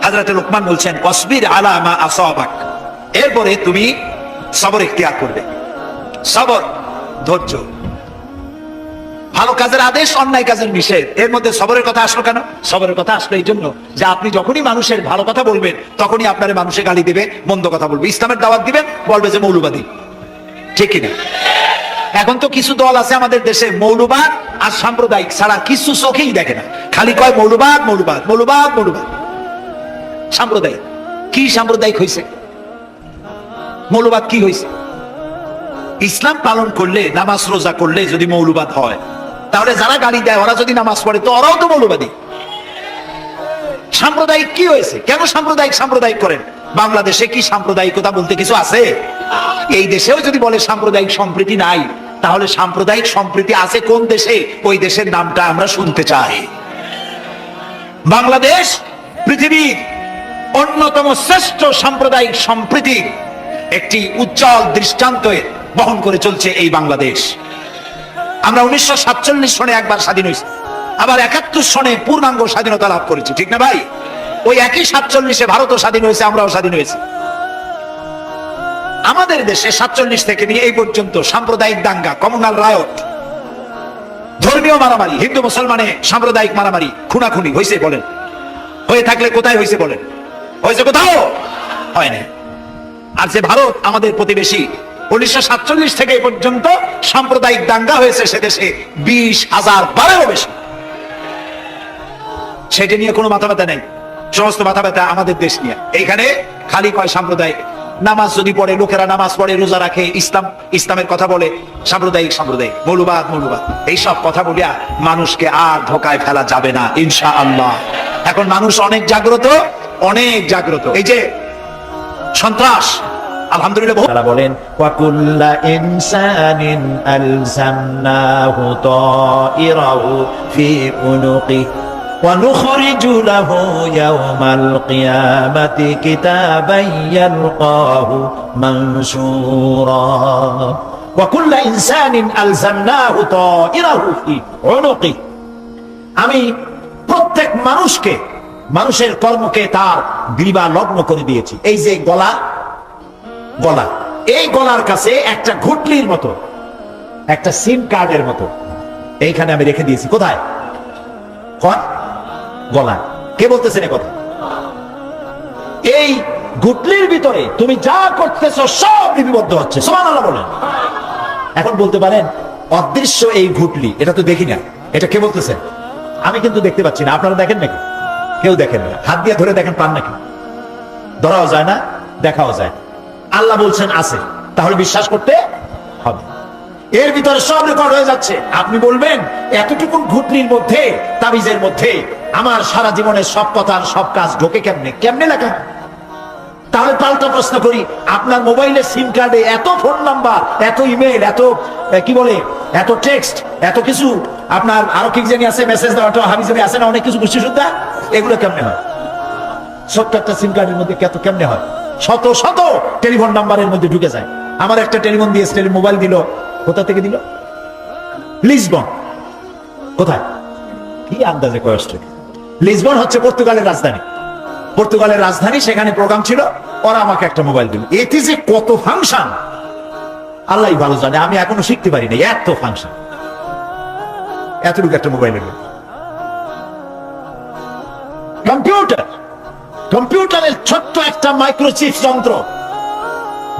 হযরত লুকমান বলছেন, ওয়াসবির আলা মা আসাবাক, এরপরে তুমি সবর ইখতিয়ার করবে। সবর, ধৈর্য। ভালো কাজের আদেশ, অন্যায় কাজের নিষেধ, এর মধ্যে সবরের কথা আসলো কেন? সবরের কথা আসলো এই জন্য যে আপনি যখনই মানুষের ভালো কথা বলবেন তখনই আপনার মানুষে গালি দিবে, মন্দ কথা বলবে। ইসলামের দাওয়াত দিবেন, বলবে যে মৌলবাদী। ঠিক কিনা? এখন তো কিছু দল আছে আমাদের দেশে, মৌলবাদ আর সাম্প্রদায়িক ছাড়া কিছু চোখেই দেখে না, খালি কয় মৌলবাদ মৌলবাদ মৌলবাদ মৌলবাদ। সাম্প্রদায়িক কি? সাম্প্রদায়িক হয়েছে? মৌলবাদ কি হয়েছে? ইসলাম পালন করলে, নামাজ রোজা করলে যদি মৌলবাদ হয়, তাহলে যারা গালি দেয় ওরা যদি নামাজ পড়ে তো ওরাও তো মৌলবাদী। সাম্প্রদায়িক কি হয়েছে? কেন সাম্প্রদায়িক সাম্প্রদায়িক করেন? বাংলাদেশে কি সাম্প্রদায়িকতা বলতে কিছু আছে? এই দেশেও যদি বলে সাম্প্রদায়িক সম্প্রীতি নাই, তাহলে সাম্প্রদায়িক সম্প্রীতি আছে কোন দেশে? ওই দেশের নামটা আমরা শুনতে চাই। বাংলাদেশ পৃথিবীর অন্যতম শ্রেষ্ঠ সাম্প্রদায়িক সম্প্রীতির একটি উজ্জ্বল দৃষ্টান্ত বহন করে চলছে এই বাংলাদেশ। আমরা 1947 সনে একবার স্বাধীন হয়েছি, আবার 71 সনে পূর্ণাঙ্গ স্বাধীনতা লাভ করেছি, ঠিক না ভাই? ওই একই 47-এ ভারতও স্বাধীন হয়েছে, আমরাও স্বাধীন হয়েছি। আমাদের দেশে 47 থেকে নিয়ে এই পর্যন্ত সাম্প্রদায়িক দাঙ্গা, কমিউনাল রায়ট, ধর্মীয় মারামারি, হিন্দু মুসলমানে সাম্প্রদায়িক মারামারি, খুনাখুনি হয়েছে বলেন? হয়ে থাকলে কোথায় হয়েছে বলেন? হয়েছে কোথাও? হয় না। আর যে ভারত আমাদের প্রতিবেশী, 1947 থেকে এই পর্যন্ত সাম্প্রদায়িক দাঙ্গা হয়েছে সে দেশে 20,000 বারেরও বেশি। সেটা নিয়ে কোনো মাথা ব্যথা নেই, সমস্ত মাথা ব্যথা আমাদের দেশ নিয়ে। এইখানে খালি কয় সাম্প্রদায়িক। নামাজ যদি পড়ে, লোকেরা নামাজ পড়ে, রোজা রাখে, ইসলামের কথা বলে, সাম্প্রদায়িক সাম্প্রদায়িক, মৌলবাদ মৌলবাদ, এইসব কথা বলিয়া মানুষকে আর ধোকায় ফেলা যাবে না ইনশাআল্লাহ। এখন মানুষ অনেক জাগ্রত, অনেক জাগ্রত। এই যে সন্ত্রাস, আলহামদুলিল্লাহ, তারা বলেন ওয়াকুল্লা ইনসানিন আলজামনাহু তাইরাহু ফি উনুকি ওয়া নুখরিজু লাহু ইয়াওমাল কিয়ামাতি কিতাবান ইয়ালকাহু মানশুরা। ওয়াকুল্লা ইনসানিন আলজামনাহু তাইরাহু ফি উনুকি, আমি প্রত্যেক মানুষকে, মানুষের কর্মকে তার গ্রীবা লগ্ন করে দিয়েছি। এই যে গলা, এই গলার কাছে একটা ঘুটলির মতো, একটা সিম কার্ডের মতো এইখানে আমি রেখে দিয়েছি। কোথায়? গলা। কে বলতেছেন কথা? এই ঘুটলির ভিতরে তুমি যা করতেছো সব লিপিবদ্ধ হচ্ছে। সুবহানাল্লাহ বলেন। এখন বলতে পারেন অদৃশ্য এই ঘুটলি, এটা তো দেখি না, এটা কে বলতেছেন? আমি কিন্তু দেখতে পাচ্ছি না, আপনারা দেখেন নাকি? কেউ দেখেন না। হাত দিয়ে ধরে দেখেন, পান নাকি? ধরাও যায় না, দেখাও যায়। আল্লাহ বলছেন আছে, তাহলে বিশ্বাস করতে হবে। এর ভিতরে সব রেকর্ড হয়ে যাচ্ছে। আপনি বলবেন এতটুকু ঘুটনির মধ্যে, তাবিজের মধ্যে আমার সারা জীবনের সব কথা, সব কাজ ঢোকে কেমনে? কেমনে লেখা? তাহলে পাল্টা প্রশ্ন করি, আপনার মোবাইলের সিম কার্ডে এত ফোন নাম্বার, এত ইমেল, এত কি বলে, এত টেক্সট, এত কিছু, আপনার আরো কি জানি আছে, মেসেজ দেওয়াটা হাবিজাবি আছে না অনেক কিছু, বুঝছি শুদ্ধা, এগুলো কেমনে হয়? 70টা সিম কার্ডের মধ্যে কেমনে হয়? শত শত টেলিফোন নাম্বারের মধ্যে ঢুকে যায়। আমার একটা টেলিফোন দিয়েছে, মোবাইল দিল, কোথা থেকে দিল? লিসবন। কোথায়? কি আন্দাজে কষ্ট। লিসবন হচ্ছে পর্তুগালের রাজধানী। পর্তুগালের রাজধানী, সেখানে প্রোগ্রাম ছিল, ওরা আমাকে একটা মোবাইল দিল। এতে যে কত ফাংশন আল্লাহ ভালো জানে, আমি এখনো শিখতে পারিনি এত ফাংশন, এতটুকু একটা মোবাইলের। কম্পিউটার, কম্পিউটারের ছোট্ট একটা মাইক্রোচিপ যন্ত্র,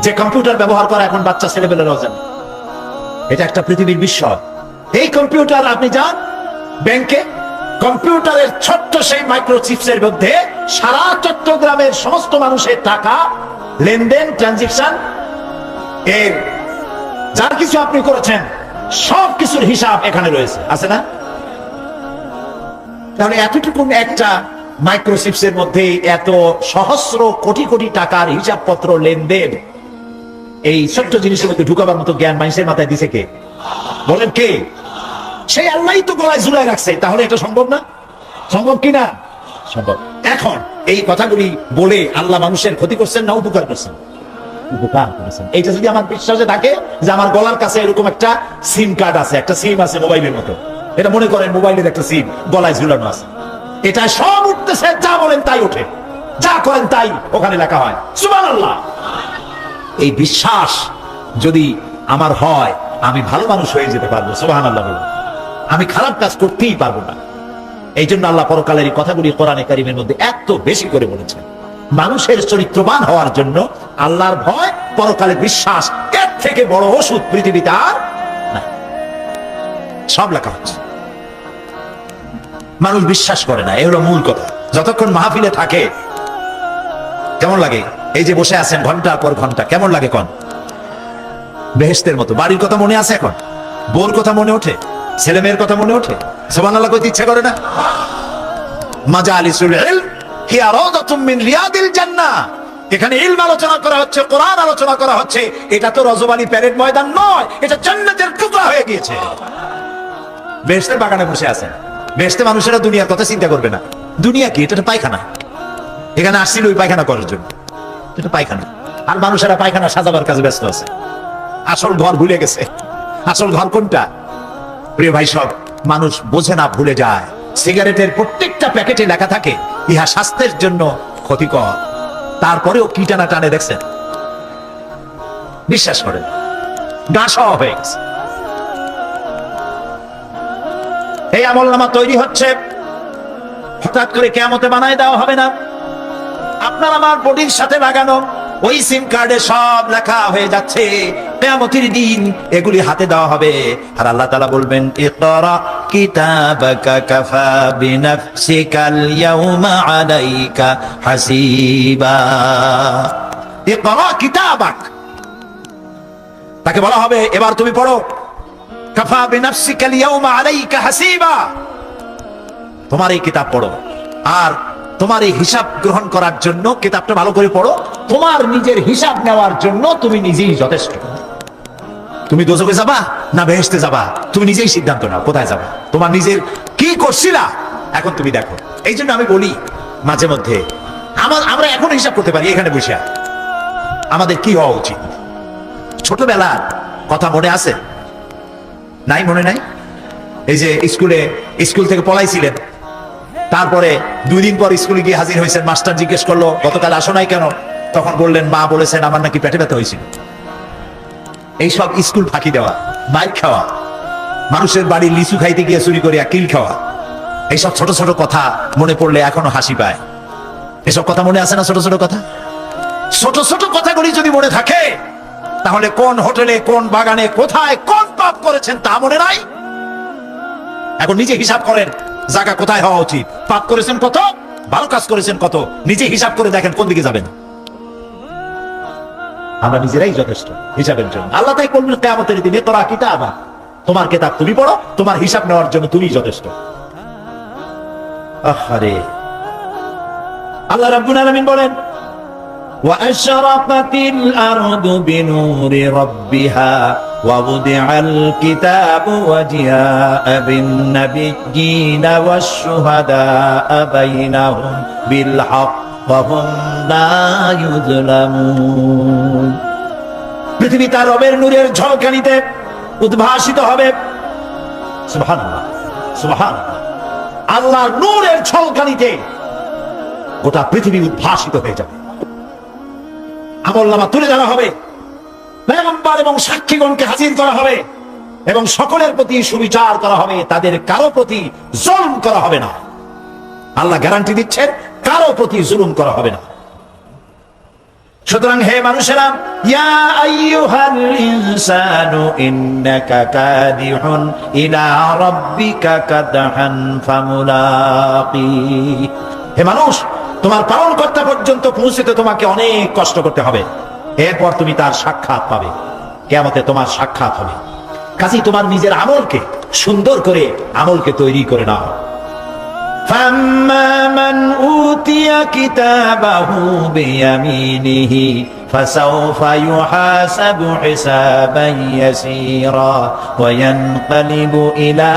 যে কম্পিউটার ব্যবহার করা এখন বাচ্চা ছেলেপেলেরাও জানে। এটা একটা পৃথিবীর বিস্ময়। এই কম্পিউটার, আপনি যান ব্যাংকে, কম্পিউটারের ছোট্ট সেই মাইক্রোচিপসের মধ্যে সারা চট্টগ্রামের সমস্ত মানুষের টাকা লেনদেন, ট্রানজেকশন, এর যা কিছু আপনি করেছেন সব কিছুর হিসাব এখানে রয়েছে, আছে না? তাহলে এতটুকু একটা মাইক্রোচিপসের মধ্যে এত সহস্র কোটি কোটি টাকার হিসাবপত্র, লেনদেন, এই ছোট্ট জিনিসের মধ্যে ঢুকাবার মতো জ্ঞান মানুষের মাথায় দিছে কে? বলেন কে? সেই আল্লাহই তো গলায় ঝুলায় রাখছে। তাহলে এটা সম্ভব না? সম্ভব কি না? সম্ভব। এখন এই কথাগুলি বলে আল্লাহ মানুষের ক্ষতি করছেন না উপকার করছেন? উপকার করেছেন। এইটা যদি আমার বিশ্বাসে থাকে যে আমার গলার কাছে এরকম একটা সিম কার্ড আছে, একটা সিম আছে মোবাইলের মতো, এটা মনে করেন মোবাইলের একটা সিম গলায় ঝুলানো আছে, এটা সব উঠতেছে, যা বলেন তাই ওঠে, যা করেন তাই ওখানে লেখা হয়। সুবহানাল্লাহ। এই বিশ্বাস যদি আমার হয়, আমি ভালো মানুষ হয়ে যেতে পারবো। সুবহানাল্লাহ বলুন। আমি খারাপ কাজ করতেই পারবো না। এই জন্য আল্লাহ পরকালের এই কথাগুলি কোরআনে কারীমের মধ্যে এত বেশি করে বলেছেন। মানুষের চরিত্রবান হওয়ার জন্য আল্লাহর ভয়, পরকালের বিশ্বাস, এর থেকে বড় ওষুধ পৃথিবীতে আর নাই। সব লেখা হচ্ছে, মানুষ বিশ্বাস করে না, এগুলো মূল কথা। যতক্ষণ মাহফিলে থাকে কেমন লাগে? এই যে বসে আছেন ঘন্টার পর ঘন্টা, কেমন লাগে? কোন বেহেশতের মতো। বাড়ির কথা মনে আছে এখন? বোর কথা মনে ওঠে? ছেলে মেয়ের কথা মনে ওঠে? সুবহানাল্লাহ কইতে ইচ্ছা করে না? মাজালিসুল ইলম হিয়া রাওদাতুম মিন রিয়াদিল জান্নাহ। এখানে ইলম আলোচনা করা হচ্ছে, কোরআন আলোচনা করা হচ্ছে। এটা তো রজবানি প্যারেড ময়দান নয়, এটা জান্নাতের টুকরা হয়ে গিয়েছে। বেহেশতের বাগানে বসে আছেন। বেহেশতে মানুষেরা দুনিয়ার কথা চিন্তা করবে না। দুনিয়া কি? এটা পায়খানা। এখানে আসছিল ওই পায়খানা করার জন্য, এটা পায়খানা। আর মানুষেরা পায়খানা সাজাবার কাজে ব্যস্ত আছে, আসল ঘর ভুলে গেছে। আসল ঘর কোনটা? প্রিয় ভাই, সব মানুষ বোঝে না, ভুলে যায়। সিগারেটের প্রত্যেকটা প্যাকেটে লেখা থাকে ইহা স্বাস্থ্যের জন্য ক্ষতিকর, তারপরেও কি টানা টানে দেখছেন, বিশ্বাস করেন। এই আমলনামা তৈরি হচ্ছে, হঠাৎ করে কিয়ামতে বানায় দেওয়া হবে না। আপনার আমার বডির সাথে লাগানো ওই সিম কার্ডে সব লেখা হয়ে যাচ্ছে। কিয়ামতের দিন এগুলি হাতে দেওয়া হবে, আর আল্লাহ তাআলা বলবেন, ইকরা কিতাবাকা কাফা বিনাফসিকাল ইয়াউমা আলাইকা হাসিবা। ইকরা কিতাবাক, তাকে বলা হবে এবার তুমি পড়ো। কাফা বিনাফসিকাল ইয়াউমা আলাইকা হাসিবা, তোমার এই কিতাব পড়ো, আর তোমার এই হিসাব গ্রহণ করার জন্য কিতাবটা ভালো করে পড়ো। তোমার নিজের হিসাব নেওয়ার জন্য তুমি নিজেই যথেষ্ট। তুমি দোজখে যাবা না বেহেশতে যাবা, তুমি নিজেই সিদ্ধান্ত নাও কোথায় যাবা। তোমার নিজের কি করছিলা এখন তুমি দেখো। এই জন্য আমি বলি মাঝে মধ্যে আমরা এখন হিসাব করতে পারি এখানে বসে আমাদের কি হওয়া উচিত। ছোটবেলার কথা মনে আছে? নাই? মনে নাই? এই যে স্কুল থেকে পলাইছিলেন, তারপরে 2 দিন পর স্কুলে গিয়ে হাজির হয়েছেন, মাস্টার জিজ্ঞেস করলো গতকাল আসো নাই কেন? তখন বললেন মা বলেছেন আমার নাকি পেটে ব্যথা হয়েছিল। এইসব স্কুল ফাঁকি দেওয়া, মাইর খাওয়া, মানুষের বাড়ি লিচু খাইতে গিয়ে চুরি করিয়া কিল খাওয়া, এইসব ছোট ছোট কথা মনে পড়লে এখনো হাসি পায়। এসব কথা মনে আছে না? ছোট ছোট কথা, ছোট ছোট কথাগুলি যদি মনে থাকে, তাহলে কোন হোটেলে, কোন বাগানে, কোথায় কোন পাপ করেছেন তা মনে নাই। এখন নিজে হিসাব করেন জায়গা কোথায় হওয়া উচিত, পাপ করেছেন কত, ভালো কাজ করেছেন কত, নিজে হিসাব করে দেখেন কোন দিকে যাবেন। আমরা নিজেরাই যথেষ্ট হিসাবের জন্য। আল্লাহ তাই বলবেন কিয়ামতের দিনে, তোরা কিতাবা, তোমার কিতাব তুমি পড়ো, তোমার হিসাব নেওয়ার জন্য তুমি যথেষ্ট। আরে আল্লাহ রাব্বুল আলামিন বলেন, وأشرقت الأرض بنور ربها ووضع الكتاب وجاء بالنبيين والشهداء بينهم بالحق وهم لا يظلمون পৃথিবী তার রবের নূরের ঝলকানিতে উদ্ভাসিত হবে। সুবহানাল্লাহ, সুবহানাল্লাহ। আল্লাহর নূরের ঝলকানিতে গোটা পৃথিবী উদ্ভাসিত হয়ে যাবে। আমলনামা তুলে ধরা হবে, পয়গম্বর এবং সাক্ষীগণকে হাজির করা হবে এবং সকলের প্রতি সুবিচার করা হবে, তাদের কারো প্রতি জুলুম করা হবে না। আল্লাহ গ্যারান্টি দিচ্ছেন কারো প্রতি জুলুম করা হবে না। সুতরাং হে মানুষেরা, ইয়া আইয়ুহাল ইনসানু ইন্নাকা কাদিহুন ইলা রাব্বিকা কাদহান ফামুলাকি। হে মানুষ, তোমার পালনকর্তা পর্যন্ত পৌঁছতে তোমাকে অনেক কষ্ট করতে হবে, এরপর তুমি তার সাক্ষাৎ পাবে, কিয়ামতে তোমার সাক্ষাৎ হবে। কাজেই তোমার নিজের আমলকে সুন্দর করে আমলকে তৈরি করে নাও। فَأَمَّا مَنْ أُوتِيَ كِتَابَهُ بِيَمِينِهِ فَسَوْفَ يُحَاسَبُ حِسَابًا يَسِيرًا وَيَنْقَلِبُ إِلَى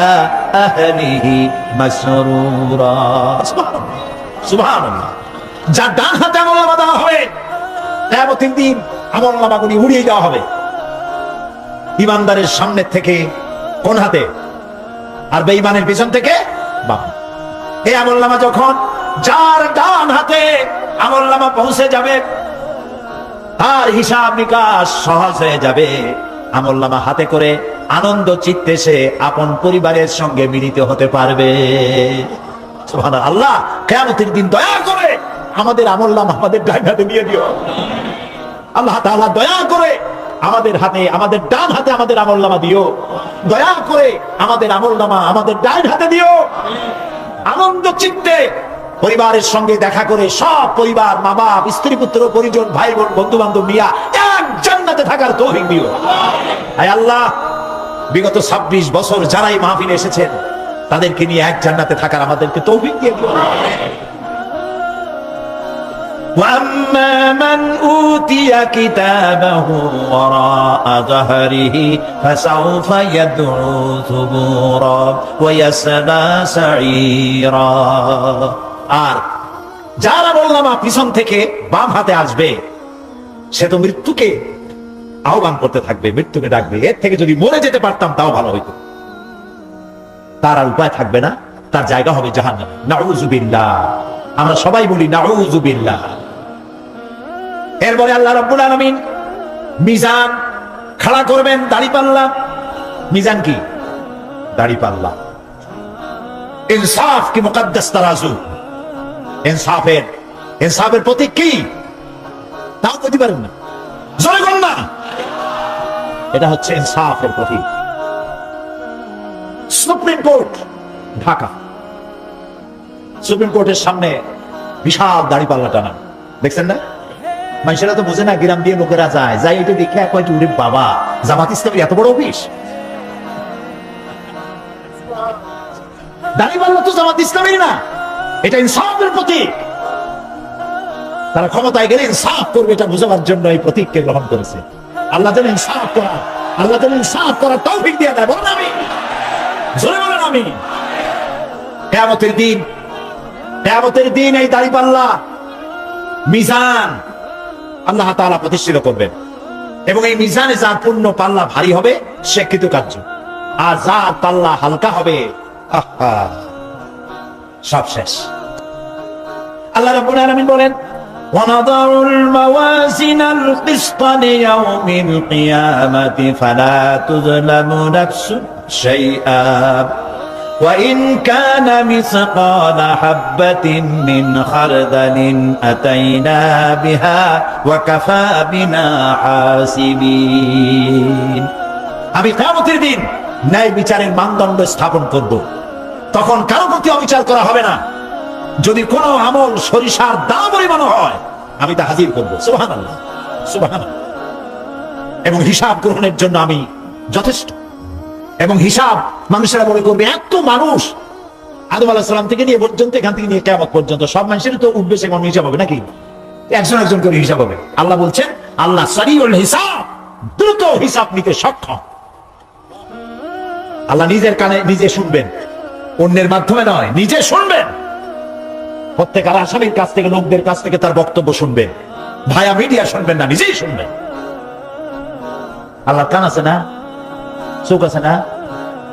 أَهْلِهِ مَسْرُورًا। সুবহানাল্লাহ। যার ডান হাতে আমলনামা দেওয়া হবে, কিয়ামতের দিন আমলনামাগুলি উড়িয়ে দেওয়া হবে। ঈমানদারের সামনে থেকে কোন হাতে, আর বেঈমানের পিছন থেকে বাম। এই আমলনামা যখন যার ডান হাতে আমলনামা পৌঁছে যাবে, তার হিসাব নিকাশ সহজ হয়ে যাবে। আমলনামা হাতে করে আনন্দ চিত্তে সে আপন পরিবারের সঙ্গে মিলিত হতে পারবে। সুবহানাল্লাহ। আল্লাহ কিয়ামতের দিন দয়া করে আমাদের আমলনামা আমাদের ডান হাতে দিয়ে দিও। আল্লাহ তাআলা দয়া করে আমাদের হাতে, আমাদের ডান হাতে আমাদের আমলনামা দিও। দয়া করে আমাদের আমলনামা আমাদের ডান হাতে দিও। আনন্দ চিত্তে পরিবারের সঙ্গে দেখা করে সব পরিবার, মা বাপ, স্ত্রী পুত্র পরিজন, ভাই বোন, বন্ধু বান্ধব নিয়ে এক জান্নাতে থাকার তৌফিক দিও। আয় আল্লাহ, বিগত 26 বছর যারাই মাহফিলে এসেছেন তাদেরকে নিয়ে এক জান্নাতে থাকার আমাদেরকে তৌফিক দিয়ে দিও। وَأَمَّا مَنْ أُوتِيَ كِتَابَهُ وَرَاءَ ظَهْرِهِ فَسَوْفَ يَدْعُو ثُبُورًا وَيَصْلَى سَعِيرًا। আর যারা আমলনামা পিছন থেকে বাম হাতে আসবে, সে তো মৃত্যুকে আহ্বান করতে থাকবে, মৃত্যুকে ডাকবে। এর থেকে যদি মরে যেতে পারতাম তাও ভালো হইতো। তার আর উপায় থাকবে না, তার জায়গা হবে জাহান্নামে। নাউযুবিল্লাহ। আমরা সবাই বলি নাউযুবিল্লাহ। এরপরে আল্লাহ রাব্বুল আলামিন মিজান খাড়া করবেন, দাড়িপাল্লা। মিজান কি? দাড়িপাল্লা। ইনসাফ কি মুকদ্দাস তারাজু। ইনসাফের প্রতীক কি? তাও বলতে পারেন না, জোরে বলুন না। এটা হচ্ছে ইনসাফের প্রতীক। সুপ্রিম কোর্ট ঢাকা, সুপ্রিম কোর্টের সামনে বিশাল দাড়িপাল্লা টানা, দেখছেন না? মানুষেরা তো বোঝে না, গ্রাম দিয়ে লোকেরা যায়, যাই এটা দেখে এক কয়েকটি উড়ে, বাবা জামাত ইসলামের এত বড় অফিস। দাড়িপাল্লা তো জামাত ইসলামের না, এটা ইনসাফের প্রতীক। তারা ক্ষমতায় গেলে ইনসাফ করবে, এটা বোঝাবার জন্য এই প্রতীককে গ্রহণ করেছে। আল্লাহ যেন ইনসাফ করা, আল্লাহ যেন ইনসাফ করার তৌফিক দিয়ে দেয়। বলেন আমিন, জোরে বলেন আমিন। কিয়ামতের দিন, কিয়ামতের দিন এই দাড়িপাল্লা মিজান আল্লাহ তাআলা প্রতিষ্ঠিত করবেন, এবং এই মিজানে যার পূর্ণ পাল্লা ভারী হবে সে কৃতকার্য, আর যার পাল্লা হালকা হবে সব শেষ। আল্লাহ রাব্বুল আলামিন বলেন, وَنَضَعُ الْمَوَازِينَ الْقِسْطَ لِيَوْمِ الْقِيَامَةِ فَلَا تُظْلَمُ نَفْسٌ شَيْئًا وَإِنْ كَانَ مِثْقَالَ حَبَّةٍ مِّنْ خَرْدَلٍ أَتَيْنَا بِهَا وَكَفَى بِنَا حَاسِبِينَ। আমি কিয়ামতের দিন ন্যায় বিচারের মানদণ্ড স্থাপন করব, তখন কারো প্রতি অবিচার করা হবে না। যদি কোনো আমল সরিষার দানা পরিমাণ হয়, আমি তা হাজির করব। সুবহানাল্লাহ, সুবহানাল্লাহ। এবং হিসাব গ্রহণের জন্য আমি যথেষ্ট। এবং হিসাব মানুষেরা মনে করবে, এত মানুষ আদম আলাইহিস সালাম থেকে নিয়ে পর্যন্ত, এখান থেকে নিয়ে কিয়ামত পর্যন্ত সব মানুষের তো উঠবে, সে কোনো হিসাব হবে নাকি? একজন একজন করে হিসাব হবে। আল্লাহ বলছেন আল্লাহ সারিউল হিসাব, দ্রুত হিসাব নিতে সক্ষম। আল্লাহ নিজের কানে নিজে শুনবেন, অন্যের মাধ্যমে নয়, নিজে শুনবেন। প্রত্যেক আসামির কাছ থেকে, লোকদের কাছ থেকে তার বক্তব্য শুনবেন, ভায়া মিডিয়া শুনবেন না, নিজেই শুনবেন। আল্লাহ কান আছে না, চোখ আছে না?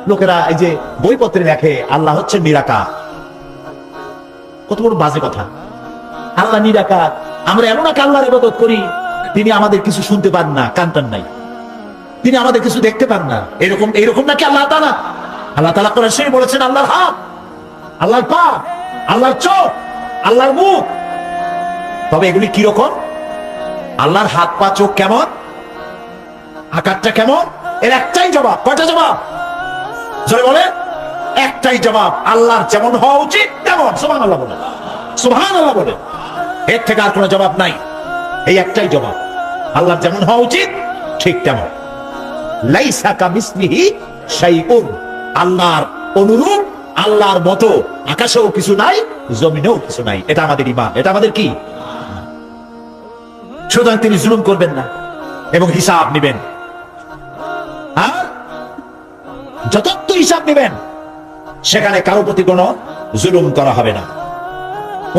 লোকেরা এই যে বইপত্রে লেখে আল্লাহ হচ্ছে নিরাকার, কত বড় বাজে কথা। আল্লাহ নিরাকার, আমরা এমন এক আল্লাহর ইবাদত করি তিনি আমাদের কিছু শুনতে পান না, কান টান নাই, তিনি আমাদের কিছু দেখতে পান না। এরকম নাকি আল্লাহ তাআলা? আল্লাহ তাআলা কোরআন শরীফে বলেছেন আল্লাহর হাত, আল্লাহর পা, আল্লাহর চোখ, আল্লাহর মুখ। তবে এগুলি কি রকম? আল্লাহর হাত, পা, চোখ কেমন, আকারটা কেমন? এর একটাই জবাব। কয়টা জবাব? জোরে বলে, একটাই জবাব। আল্লাহর যেমন হওয়া উচিত তেমন। সুবহানাল্লাহ বলে, সুবহানাল্লাহ বলে, এর থেকে আর কোনো জবাব নাই। এই একটাই জবাব, আল্লাহর যেমন হওয়া উচিত ঠিক তেমন। লাইসা কামিসলিহি শাইউন, আল্লাহর অনুরূপ, আল্লাহর মতো আকাশেও কিছু নাই, জমিনেও কিছু নাই। এটা আমাদের ঈমান, এটা আমাদের কি? সুতরাং তিনি জুলুম করবেন না এবং হিসাব নেবেন। আর যথার্থ হিসাব নেবেন, সেখানে কারো প্রতি কোনো জুলুম করা হবে না।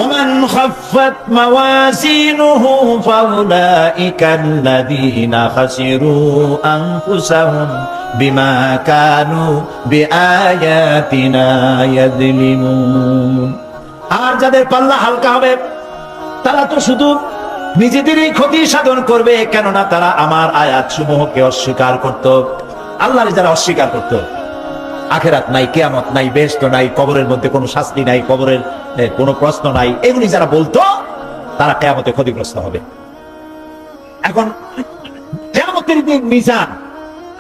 ومن خفت موازينه فأولئك الذين خسروا أنفسهم بما كانوا بآياتنا يظلمون। আর যাদের পাল্লা হালকা হবে তারা তো শুধু নিজেদেরই ক্ষতি সাধন করবে, কেননা তারা আমার আয়াত সমূহকে অস্বীকার করত। আল্লাহর যারা অস্বীকার করত, আখেরাত নাই, কিয়ামত নাই, বেহেশত নাই, কবরের মধ্যে কোনো শাস্তি নাই, কবরের কোনো প্রশ্ন নাই, এগুলি যারা বলতো তারা কিয়ামতে ক্ষতিগ্রস্ত হবে। এখন কিয়ামতের দিন মিজান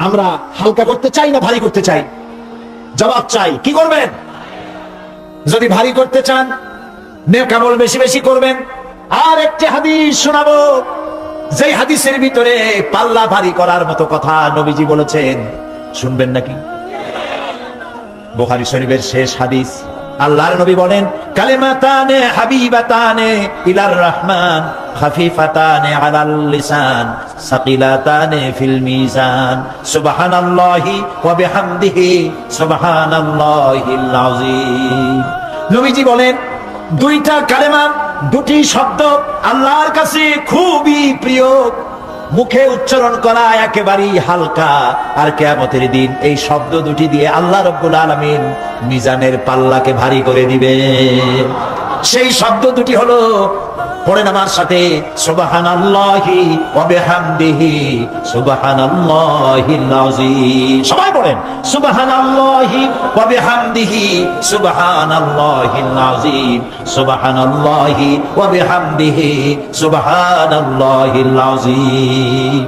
আমরা হালকা করতে চাই না ভারী করতে চাই? জবাব চাই। কি করবেন? যদি ভারী করতে চান নেক আমল বেশি বেশি করবেন। আর একটি হাদিস শোনাবো, যেই হাদিসের ভিতরে পাল্লা ভারী করার মতো কথা নবীজি বলেছেন, শুনবেন নাকি? বুখারী শরীফের শেষ হাদিস। আল্লাহর নবী বলেন, কালিমাতানে হাবিবাতানে ইলার রহমান খাফিফাতানে আলাল লিসান সাকিলাতানে ফিল মিজান সুবহানাল্লাহি ওয়া বিহামদিহি সুবহানাল্লাহিল আযীম। নবীজি বলেন, দুইটা কালেমা, দুটি শব্দ আল্লাহর কাছে খুবই প্রিয়, মুখে উচ্চারণ করা একেবারেই হালকা। আর কিয়ামতের দিন এই শব্দ দুটি দিয়ে আল্লাহ রাব্বুল আলামিন মিজানের পাল্লাকে ভারী করে দিবে। সেই শব্দ দুটি হলো, পড়েন আমার সাথে, সুবহানাল্লাহি ওয়া বিহামদিহি সুবহানাল্লাহিল আযীম। সবাই বলেন, সুবহানাল্লাহি ওয়া বিহামদিহি সুবহানাল্লাহিল আযীম, সুবহানাল্লাহি ওয়া বিহামদিহি সুবহানাল্লাহিল আযীম।